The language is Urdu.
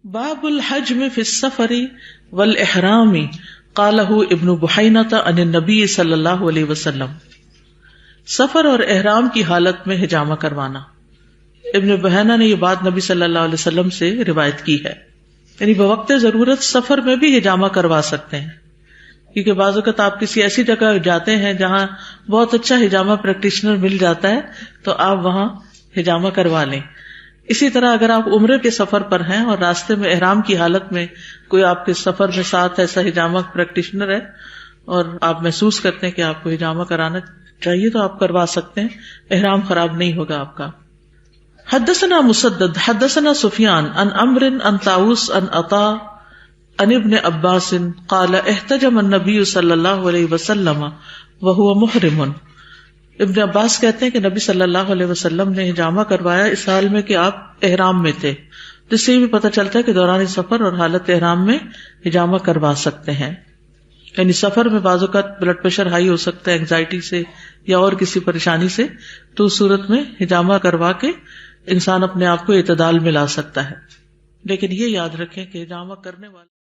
باب الحجم فی السفر والاحرام قالہ ابن بحینۃ عن النبی صلی اللہ علیہ وسلم. سفر اور احرام کی حالت میں حجامہ کروانا. ابن بحینہ نے یہ بات نبی صلی اللہ علیہ وسلم سے روایت کی ہے، یعنی بوقت ضرورت سفر میں بھی حجامہ کروا سکتے ہیں، کیونکہ بعض اوقات آپ کسی ایسی جگہ جاتے ہیں جہاں بہت اچھا حجامہ پریکٹیشنر مل جاتا ہے تو آپ وہاں حجامہ کروا لیں. اسی طرح اگر آپ عمرے کے سفر پر ہیں اور راستے میں احرام کی حالت میں کوئی آپ کے سفر میں ساتھ ایسا حجامہ پریکٹیشنر ہے اور آپ محسوس کرتے ہیں کہ آپ کو حجامہ کرانا چاہیے تو آپ کروا سکتے ہیں، احرام خراب نہیں ہوگا آپ کا. حدثنا مسدد حدثنا سفیان عن عمرو عن طاووس عن عطاء عن ابن عباس قال احتجم النبی صلی اللہ علیہ وسلم وهو محرم. ابن عباس کہتے ہیں کہ نبی صلی اللہ علیہ وسلم نے حجامہ کروایا اس حال میں کہ آپ احرام میں تھے، جس سے یہ بھی پتہ چلتا ہے کہ دوران سفر اور حالت احرام میں حجامہ کروا سکتے ہیں. یعنی سفر میں بعض اوقات بلڈ پریشر ہائی ہو سکتا ہے اینگزائٹی سے یا اور کسی پریشانی سے، تو اس صورت میں حجامہ کروا کے انسان اپنے آپ کو اعتدال میں لا سکتا ہے. لیکن یہ یاد رکھیں کہ حجامہ کرنے والا